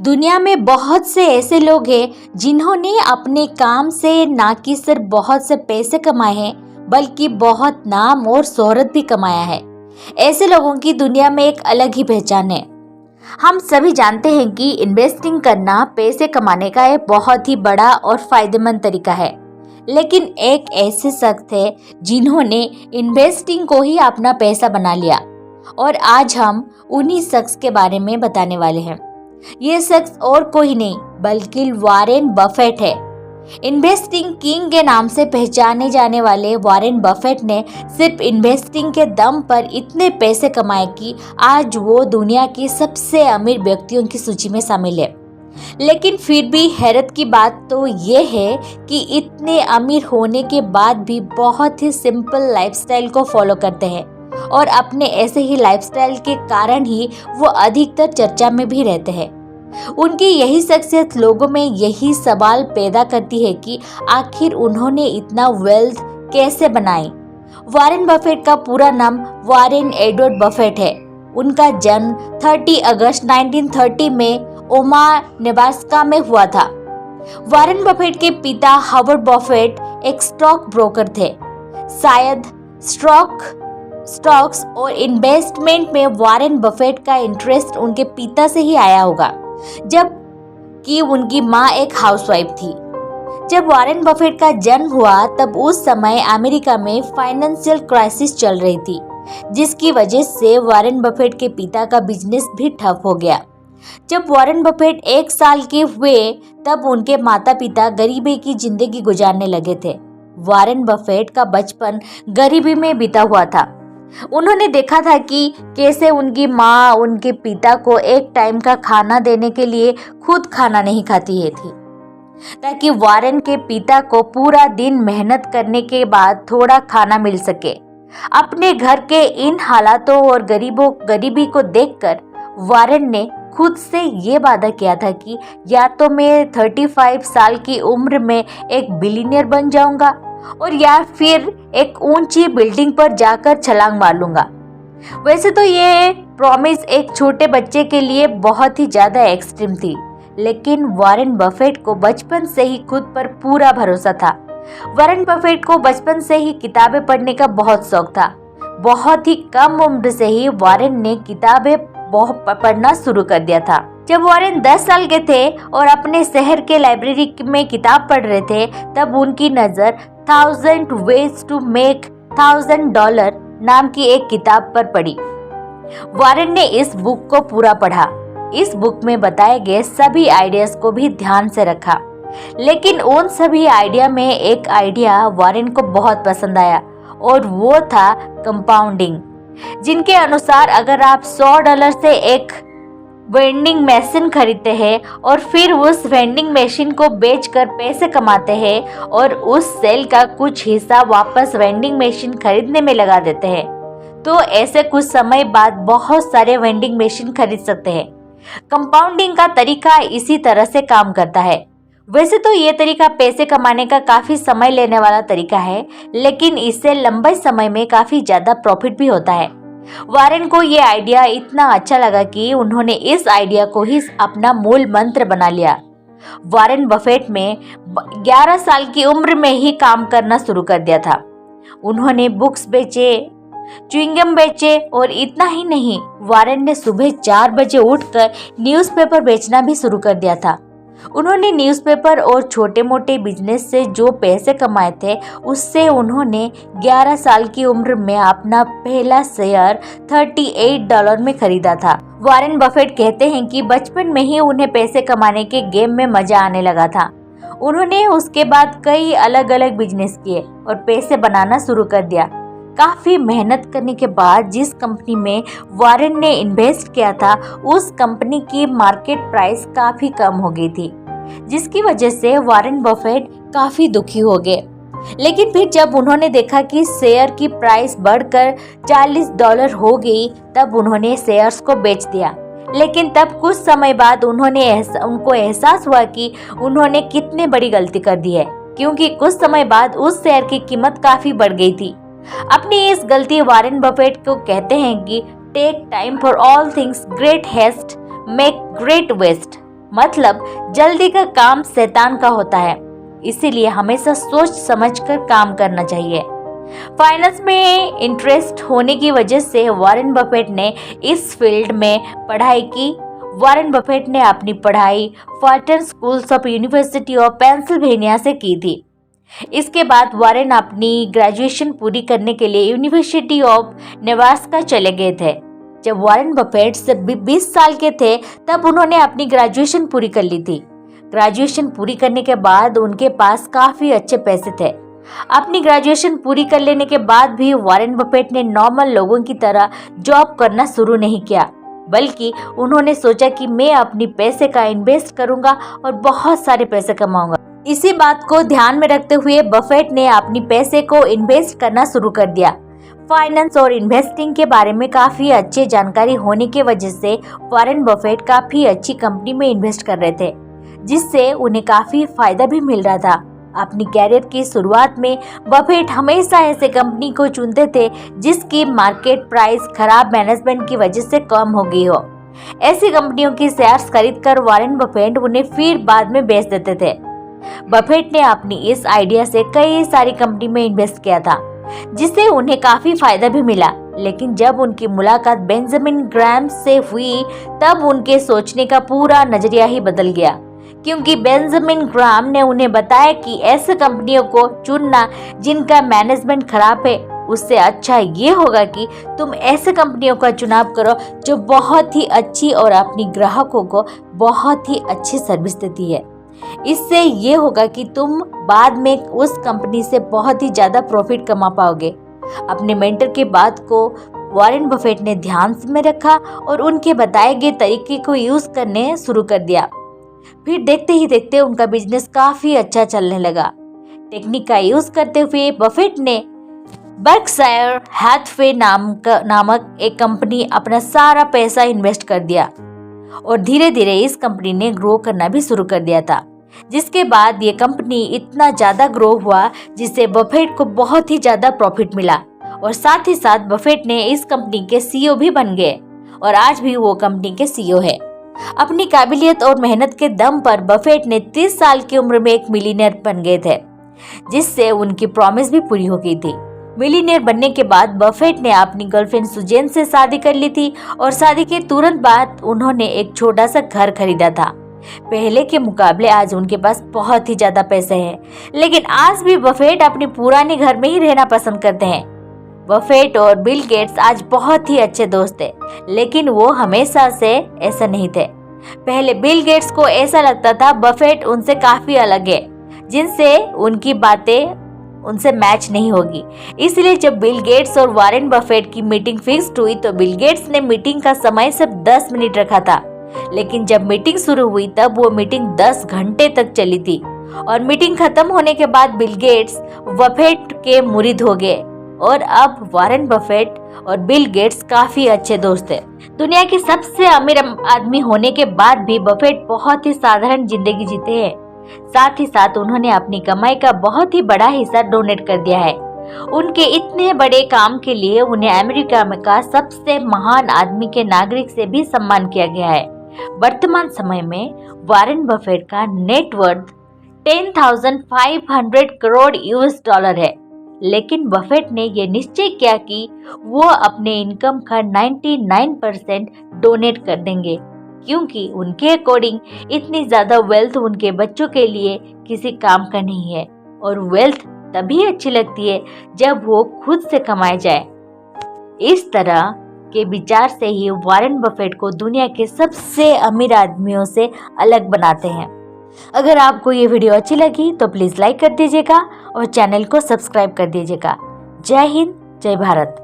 दुनिया में बहुत से ऐसे लोग हैं जिन्होंने अपने काम से ना कि सिर्फ बहुत से पैसे कमाए हैं बल्कि बहुत नाम और शोहरत भी कमाया है। ऐसे लोगों की दुनिया में एक अलग ही पहचान है। हम सभी जानते हैं कि इन्वेस्टिंग करना पैसे कमाने का एक बहुत ही बड़ा और फायदेमंद तरीका है, लेकिन एक ऐसे शख्स है जिन्होंने इन्वेस्टिंग को ही अपना पैसा बना लिया और आज हम उन्हीं शख्स के बारे में बताने वाले हैं। ये शख्स और कोई नहीं बल्कि वॉरेन बफेट है। इन्वेस्टिंग किंग के नाम से पहचाने जाने वाले वॉरेन बफेट ने सिर्फ इन्वेस्टिंग के दम पर इतने पैसे कमाए कि आज वो दुनिया के सबसे अमीर व्यक्तियों की सूची में शामिल है। लेकिन फिर भी हैरत की बात तो ये है कि इतने अमीर होने के बाद भी बहुत ही सिंपल लाइफस्टाइल को फॉलो करते हैं और अपने ऐसे ही लाइफस्टाइल के कारण ही वो अधिकतर चर्चा में भी रहते हैं। उनकी यही शख्सियत लोगों में यही सवाल पैदा करती है कि आखिर उन्होंने इतना वेल्थ कैसे बनाई। वॉरेन बफेट का पूरा नाम वॉरेन एडवर्ड बफेट है। उनका जन्म 30 अगस्त 1930 में ओमाहा, नेब्रास्का में हुआ था। वॉरेन बफेट के पिता हावर्ड बफेट एक स्टॉक ब्रोकर थे। शायद स्टॉक्स और इन्वेस्टमेंट में वॉरेन बफेट का इंटरेस्ट उनके पिता से ही आया होगा, जबकि उनकी माँ एक हाउसवाइफ थी। जब वॉरेन बफेट का जन्म हुआ तब उस समय अमेरिका में फाइनेंशियल क्राइसिस चल रही थी, जिसकी वजह से वॉरेन बफेट के पिता का बिजनेस भी ठप हो गया। जब वॉरेन बफेट 1 साल के हुए तब उनके माता पिता गरीबी की जिंदगी गुजारने लगे थे। वॉरेन बफेट का बचपन गरीबी में बीता हुआ था। उन्होंने देखा था कि कैसे उनकी माँ उनके पिता को एक टाइम का खाना देने के लिए खुद खाना नहीं खाती है थी, ताकि वॉरेन के पिता को पूरा दिन मेहनत करने के बाद थोड़ा खाना मिल सके। अपने घर के इन हालातों और गरीबी को देखकर वॉरेन ने खुद से ये वादा किया था कि या तो मैं 35 साल की उम्र में एक बिलियनियर बन जाऊंगा और या फिर एक ऊंची बिल्डिंग पर जाकर छलांग मार लूंगा। वैसे तो ये प्रॉमिस एक छोटे बच्चे के लिए बहुत ही ज्यादा एक्सट्रीम थी, लेकिन वॉरेन बफेट को बचपन से ही खुद पर पूरा भरोसा था। वॉरेन बफेट को बचपन से ही किताबें पढ़ने का बहुत शौक था। बहुत ही कम उम्र से ही वॉरेन ने किताबें पढ़ना शुरू कर दिया था। जब वॉरेन 10 साल के थे और अपने शहर के लाइब्रेरी में किताब पढ़ रहे थे, तब उनकी नजर 1000 Ways to Make $1000 नाम की एक किताब पर पड़ी। वॉरेन ने इस बुक को पूरा पढ़ा। इस बुक में बताए गए सभी आइडियाज को भी ध्यान से रखा, लेकिन उन सभी आइडिया में एक आइडिया वॉरेन को बहुत पसंद आया और वो था कंपाउंडिंग, जिनके अनुसार अगर आप $100 से एक वेंडिंग मशीन खरीदते हैं और फिर उस वेंडिंग मशीन को बेचकर पैसे कमाते हैं और उस सेल का कुछ हिस्सा वापस वेंडिंग मशीन खरीदने में लगा देते हैं, तो ऐसे कुछ समय बाद बहुत सारे वेंडिंग मशीन खरीद सकते हैं। कंपाउंडिंग का तरीका इसी तरह से काम करता है। वैसे तो ये तरीका पैसे कमाने का काफी समय लेने वाला तरीका है, लेकिन इससे लंबे समय में काफी ज्यादा प्रॉफिट भी होता है। वॉरेन को ये आइडिया इतना अच्छा लगा कि उन्होंने इस आइडिया को ही अपना मूल मंत्र बना लिया। वॉरेन बफेट में 11 साल की उम्र में ही काम करना शुरू कर दिया था। उन्होंने बुक्स बेचे, च्युइंगम बेचे और इतना ही नहीं, वॉरेन ने सुबह 4 बजे उठकर न्यूज़पेपर बेचना भी शुरू कर दिया था। उन्होंने न्यूज़पेपर और छोटे मोटे बिजनेस से जो पैसे कमाए थे, उससे उन्होंने 11 साल की उम्र में अपना पहला शेयर $38 में खरीदा था। वॉरेन बफेट कहते हैं कि बचपन में ही उन्हें पैसे कमाने के गेम में मजा आने लगा था। उन्होंने उसके बाद कई अलग अलग बिजनेस किए और पैसे बनाना शुरू कर दिया। काफी मेहनत करने के बाद जिस कंपनी में वॉरेन ने इन्वेस्ट किया था, उस कंपनी की मार्केट प्राइस काफी कम हो गई थी, जिसकी वजह से वॉरेन बफेट काफी दुखी हो गए। लेकिन फिर जब उन्होंने देखा कि शेयर की प्राइस बढ़कर $40 हो गई, तब उन्होंने शेयर्स को बेच दिया। लेकिन तब कुछ समय बाद उनको एहसास हुआ कि उन्होंने कितनी बड़ी गलती कर दी है, क्योंकि कुछ समय बाद उस शेयर की कीमत काफी बढ़ गई थी। अपनी इस गलती वॉरेन बफेट को कहते हैं कि take time for all things, great haste make great waste. मतलब जल्दी का काम शैतान का होता है, इसीलिए हमेशा सोच समझकर काम करना चाहिए। फाइनेंस में इंटरेस्ट होने की वजह से वॉरेन बफेट ने इस फील्ड में पढ़ाई की। वॉरेन बफेट ने अपनी पढ़ाई Wharton schools of University of Pennsylvania से की थी। इसके बाद वॉरेन अपनी ग्रेजुएशन पूरी करने के लिए यूनिवर्सिटी ऑफ नेब्रास्का चले गए थे। जब वॉरेन बफेट सिर्फ 20 साल के थे तब उन्होंने अपनी ग्रेजुएशन पूरी कर ली थी। ग्रेजुएशन पूरी करने के बाद उनके पास काफी अच्छे पैसे थे। अपनी ग्रेजुएशन पूरी कर लेने के बाद भी वॉरेन बफेट ने नॉर्मल लोगों की तरह जॉब करना शुरू नहीं किया, बल्कि उन्होंने सोचा कि मैं अपनी पैसे का इन्वेस्ट करूंगा और बहुत सारे पैसे कमाऊंगा। इसी बात को ध्यान में रखते हुए बफेट ने अपनी पैसे को इन्वेस्ट करना शुरू कर दिया। फाइनेंस और इन्वेस्टिंग के बारे में काफी अच्छी जानकारी होने की वजह से वॉरेन बफेट काफी अच्छी कंपनी में इन्वेस्ट कर रहे थे, जिससे उन्हें काफी फायदा भी मिल रहा था। अपनी कैरियर की शुरुआत में बफेट हमेशा ऐसे कंपनी को चुनते थे जिसकी मार्केट प्राइस खराब मैनेजमेंट की वजह से कम हो गई हो। ऐसी कंपनियों की शेयर्स खरीदकर वॉरेन बफेट उन्हें फिर बाद में बेच देते थे। बफेट ने अपनी इस आइडिया से कई सारी कंपनी में इन्वेस्ट किया था, जिससे उन्हें काफी फायदा भी मिला। लेकिन जब उनकी मुलाकात बेंजामिन ग्राहम से हुई तब उनके सोचने का पूरा नजरिया ही बदल गया, क्योंकि बेंजामिन ग्राहम ने उन्हें बताया कि ऐसे कंपनियों को चुनना जिनका मैनेजमेंट खराब है, उससे अच्छा ये होगा कि तुम ऐसे कंपनियों का चुनाव करो जो बहुत ही अच्छी और अपनी ग्राहकों को बहुत ही अच्छी सर्विस देती है। इससे ये होगा कि तुम बाद में उस कंपनी से बहुत ही ज्यादा प्रॉफिट कमा पाओगे। अपने मेंटर की बात को वॉरेन बफेट ने ध्यान में रखा और उनके बताए गए तरीके को यूज करने शुरू कर दिया। फिर देखते ही देखते उनका बिजनेस काफी अच्छा चलने लगा। टेक्निक का यूज करते हुए बफेट ने बर्कशायर हैथवे नामक एक कंपनी अपना सारा पैसा इन्वेस्ट कर दिया और धीरे धीरे इस कंपनी ने ग्रो करना भी शुरू कर दिया था, जिसके बाद ये कंपनी इतना ज्यादा ग्रो हुआ जिससे बफेट को बहुत ही ज्यादा प्रॉफिट मिला और साथ ही साथ बफेट ने इस कंपनी के सीईओ भी बन गए और आज भी वो कंपनी के सीईओ है। अपनी काबिलियत और मेहनत के दम पर बफेट ने 30 साल की उम्र में एक मिलीनियर बन गए थे, जिससे उनकी प्रॉमिस भी पूरी हो गई थी। मिलीनियर बनने के बाद बफेट ने अपनी गर्लफ्रेंड सुजेन से शादी कर ली थी और शादी के तुरंत बाद उन्होंने एक छोटा सा घर खरीदा था। पहले के मुकाबले आज उनके पास बहुत ही ज्यादा पैसे हैं, लेकिन आज भी बफेट अपने पुराने घर में ही रहना पसंद करते हैं। बफेट और बिल गेट्स आज बहुत ही अच्छे दोस्त थे, लेकिन वो हमेशा से ऐसा नहीं थे। पहले बिल गेट्स को ऐसा लगता था बफेट उनसे काफी अलग है, जिनसे उनकी बातें उनसे मैच नहीं होगी। इसलिए जब बिल गेट्स और वॉरेन बफेट की मीटिंग फिक्स्ड हुई तो बिल गेट्स ने मीटिंग का समय सिर्फ 10 मिनट रखा था, लेकिन जब मीटिंग शुरू हुई तब वो मीटिंग 10 घंटे तक चली थी और मीटिंग खत्म होने के बाद बिल गेट्स बफेट के मुरीद हो गए और अब वॉरेन बफेट और बिल गेट्स काफी अच्छे दोस्त हैं। दुनिया के सबसे अमीर आदमी होने के बाद भी बफेट बहुत ही साधारण जिंदगी जीते हैं। साथ ही साथ उन्होंने अपनी कमाई का बहुत ही बड़ा हिस्सा डोनेट कर दिया है। उनके इतने बड़े काम के लिए उन्हें अमेरिका में का सबसे महान आदमी के नागरिक से भी सम्मान किया गया है। वर्तमान समय में वॉरेन बफेट का नेटवर्थ 10,500 करोड़ यूएस डॉलर है, लेकिन बफेट ने यह निश्चय किया कि वो अपने इनकम का 99% डोनेट कर देंगे, क्योंकि उनके अकॉर्डिंग इतनी ज्यादा वेल्थ उनके बच्चों के लिए किसी काम का नहीं है और वेल्थ तभी अच्छी लगती है जब वो खुद से कमाए जाए। इस तरह के विचार से ही वॉरेन बफेट को दुनिया के सबसे अमीर आदमियों से अलग बनाते हैं। अगर आपको ये वीडियो अच्छी लगी तो प्लीज लाइक कर दीजिएगा और चैनल को सब्सक्राइब कर दीजिएगा। जय हिंद, जय भारत।